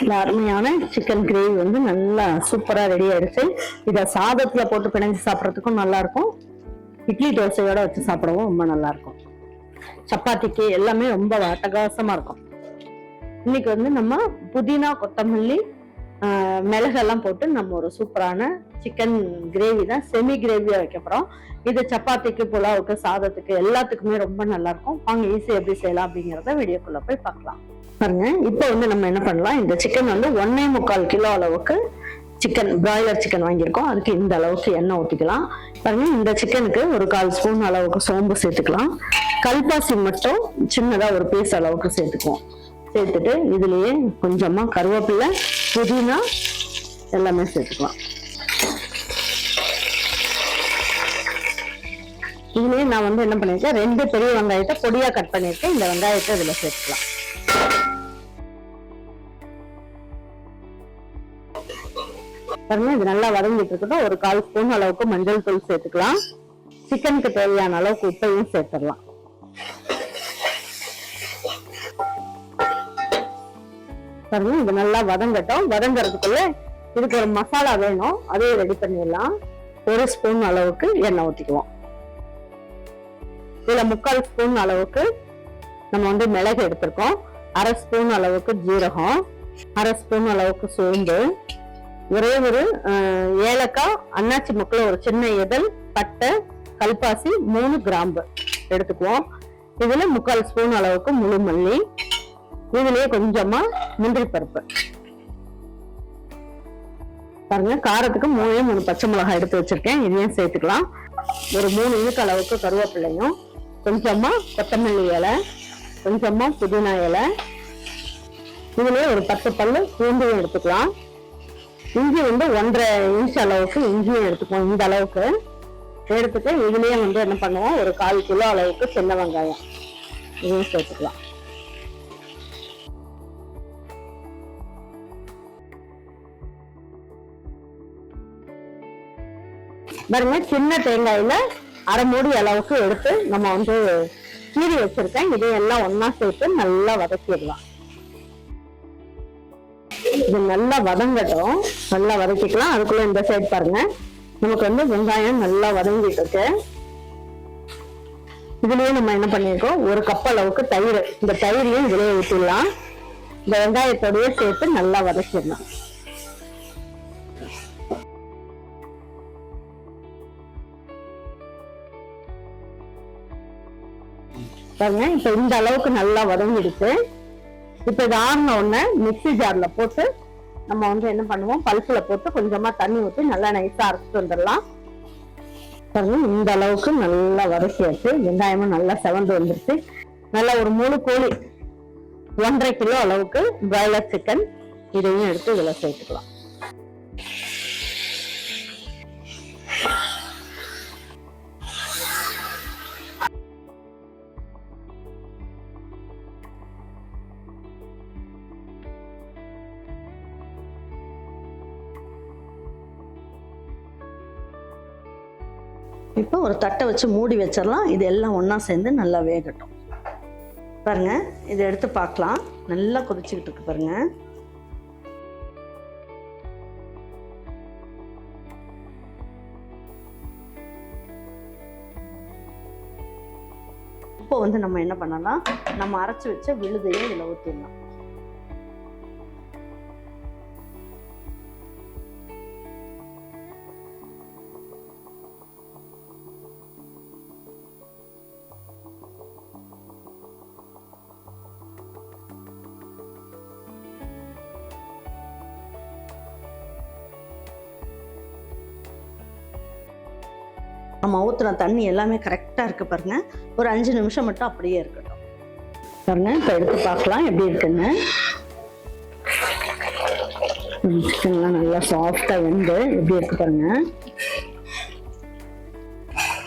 இந்த அருமையான chicken gravy வந்து நல்லா சூப்பரா ரெடி ஆயிடுச்சு. இதை சாதத்துல போட்டு பிணைஞ்சு சாப்பிட்றதுக்கும் நல்லா இருக்கும், இட்லி தோசையோட வச்சு சாப்பிடவும் ரொம்ப நல்லா இருக்கும், சப்பாத்திக்கு எல்லாமே ரொம்ப அட்டகாசமா இருக்கும். இன்னைக்கு வந்து நம்ம புதினா கொத்தமல்லி மிளகெல்லாம் போட்டு நம்ம ஒரு சூப்பரான சிக்கன் கிரேவி தான் செமி கிரேவியா வைக்க போறோம். இது சப்பாத்திக்கு புலாவுக்கு சாதத்துக்கு எல்லாத்துக்குமே ரொம்ப நல்லா இருக்கும். வாங்க ஈஸி எப்படி செய்யலாம் அப்படிங்கிறத வீடியோக்குள்ள போய் பார்க்கலாம். பாருங்க, இப்போ வந்து நம்ம என்ன பண்ணலாம், இந்த சிக்கன் வந்து 1.25 கிலோ அளவுக்கு சிக்கன் பிராய்லர் சிக்கன் வாங்கியிருக்கோம். அதுக்கு இந்த அளவுக்கு எண்ணெய் ஊற்றிக்கலாம். பாருங்க, இந்த சிக்கனுக்கு ஒரு 1/4 ஸ்பூன் அளவுக்கு சோம்பு சேர்த்துக்கலாம். கல்பாசி மட்டும் சின்னதா ஒரு பீஸ் அளவுக்கு சேர்த்துக்குவோம். சேர்த்துட்டு இதுலயே கொஞ்சமா கருவேப்பிலை புதினா எல்லாமே சேர்த்துக்கலாம். இதுலயே நான் வந்து என்ன பண்ணிருக்கேன், 2 பெரிய வெங்காயத்தை பொடியா கட் பண்ணிருக்கேன். இந்த வெங்காயத்தை இதுல சேர்த்துக்கலாம். பாருங்க, இது நல்லா வதங்கிட்டு இருக்கட்டும். ஒரு 1/4 ஸ்பூன் அளவுக்கு மஞ்சள் தூள் சேர்த்துக்கலாம். சிக்கனுக்கு தேவையான அளவுக்கு உப்பையும் சேர்த்துடலாம். பாருங்க, இது நல்லா வதங்கட்டும். வதங்கிறதுக்குள்ள இதுக்கு ஒரு மசாலா வேணும், அதே ரெடி பண்ணிடலாம். 1 ஸ்பூன் அளவுக்கு எண்ணெய் ஊற்றிக்குவோம். இதுல 3/4 ஸ்பூன் அளவுக்கு நம்ம வந்து மிளகு எடுத்திருக்கோம். 1/2 ஸ்பூன் அளவுக்கு ஜீரகம், 1/2 ஸ்பூன் அளவுக்கு சோம்பு, ஒரே ஒரு ஏலக்காய், அன்னாச்சி முக்கில் ஒரு சின்ன இதழ், பட்டை, கல்பாசி, 3 கிராம்பு எடுத்துக்குவோம். இதுல 3/4 ஸ்பூன் அளவுக்கு முழு மல்லி, இதுலயே கொஞ்சமா முந்திரி பருப்பு. பாருங்க, காரத்துக்கு 3 பச்சை மிளகாய் எடுத்து வச்சிருக்கேன், இதையும் சேர்த்துக்கலாம். ஒரு 3 இனுக்கு அளவுக்கு கருவேப்பிலையும், கொஞ்சமா கொத்தமல்லி இலை, கொஞ்சமா புதினா இலை, இதுலயே ஒரு 10 பல்லு பூண்டையும் எடுத்துக்கலாம். இஞ்சி வந்து 1.5 இன்ச் அளவுக்கு இஞ்சியும் எடுத்துக்குவோம். இந்த அளவுக்கு எடுத்துட்டு இதுலயே வந்து என்ன பண்ணுவோம், ஒரு 1/4 கிலோ அளவுக்கு சின்ன வெங்காயம் இதையும் சேர்த்துக்கலாம். பாருங்க, சின்ன தேங்காயில 1/2 மூடி அளவுக்கு எடுத்து நம்ம வந்து கீறி வச்சிருக்கேன். இதையெல்லாம் ஒன்னா சேர்த்து நல்லா வதக்கிடலாம். இது நல்லா வதங்கட்டும், நல்லா வதக்கிக்கலாம். அதுக்குள்ள இந்த சைடு பாருங்க, நமக்கு வந்து வெங்காயம் நல்லா வதங்கிட்டு இருக்கு. இதுலயே நம்ம என்ன பண்ணிருக்கோம், 1 கப் அளவுக்கு தயிர், இந்த தயிரையும் இதுலயே ஊற்றிடலாம். இந்த வெங்காயத்தோடய சேர்த்து நல்லா வதக்கிடலாம். பாருங்க, இப்ப இந்த அளவுக்கு நல்லா வதங்கிடுச்சு. இப்ப இது ஆறின உடனே மிக்ஸி ஜார்ல போட்டு நம்ம வந்து என்ன பண்ணுவோம், பல்சுல போட்டு கொஞ்சமா தண்ணி ஊற்றி நல்லா நைஸா அரைச்சிட்டு வந்துடலாம். பாருங்க, இந்த அளவுக்கு நல்லா வதக்கியாச்சு. வெங்காயமும் நல்லா செவந்து வந்துருச்சு. நல்லா ஒரு 3 கோழி 1.5 கிலோ அளவுக்கு பிராய்லர் சிக்கன், இதையும் எடுத்து இதுல சேர்த்துக்கலாம். இப்போ ஒரு தட்டை வச்சு மூடி வச்சிடலாம். இது எல்லாம் ஒண்ணா சேர்ந்து நல்லா வேகட்டும். பாருங்க, இதை எடுத்து பார்க்கலாம். நல்லா கொதிச்சுக்கிட்டு இருக்கு பாருங்க. இப்போ வந்து நம்ம என்ன பண்ணலாம், நம்ம அரைச்சு வச்ச விழுதையும் இதுல ஊற்றிடலாம். நம்ம ஊற்றுன தண்ணி எல்லாமே கரெக்டாக இருக்கு பாருங்க. ஒரு 5 நிமிஷம் மட்டும் அப்படியே இருக்கட்டும். பாருங்க, இப்போ எடுத்து பார்க்கலாம் எப்படி இருக்குன்னு. சிக்கன்லாம் நல்லா சாஃப்டாக வெந்து எப்படி இருக்கு பாருங்க.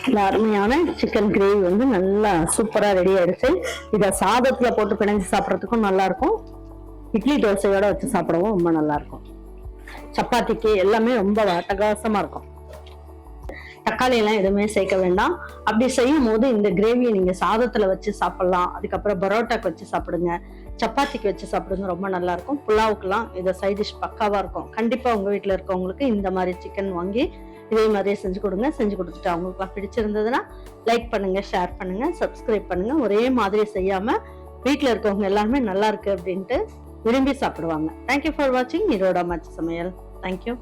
இந்த அருமையான சிக்கன் கிரேவி வந்து நல்லா சூப்பராக ரெடி ஆயிடுச்சு. இதை சாதத்தில் போட்டு பிணைஞ்சு சாப்பிட்றதுக்கும் நல்லா இருக்கும், இட்லி தோசையோட வச்சு சாப்பிடவும் ரொம்ப நல்லா இருக்கும், சப்பாத்திக்கு எல்லாமே ரொம்ப அட்டகாசமா இருக்கும். தக்காளி எல்லாம் எதுவுமே சேர்க்க வேண்டாம். அப்படி செய்யும் போது இந்த கிரேவியை நீங்க சாதத்துல வச்சு சாப்பிடலாம். அதுக்கப்புறம் பரோட்டாக்கு வச்சு சாப்பிடுங்க. சப்பாத்திக்கு வச்சு சாப்பிடுங்க, ரொம்ப நல்லா இருக்கும். புலாவுக்குலாம் இதை சைட் டிஷ் பக்காவா இருக்கும். கண்டிப்பா உங்க வீட்டுல இருக்கவங்களுக்கு இந்த மாதிரி சிக்கன் வாங்கி இதே மாதிரியே செஞ்சு கொடுங்க. செஞ்சு கொடுத்துட்டு அவங்களுக்குலாம் பிடிச்சிருந்ததுன்னா லைக் பண்ணுங்க, ஷேர் பண்ணுங்க, சப்ஸ்கிரைப் பண்ணுங்க. ஒரே மாதிரி செய்யாம வீட்டுல இருக்கவங்க எல்லாருமே நல்லா இருக்கு அப்படின்ட்டு விரும்பி சாப்பிடுவாங்க. தேங்க்யூ ஃபார் வாட்சிங் ஈரோட அம்மாச்சி சமையல். தேங்க்யூ.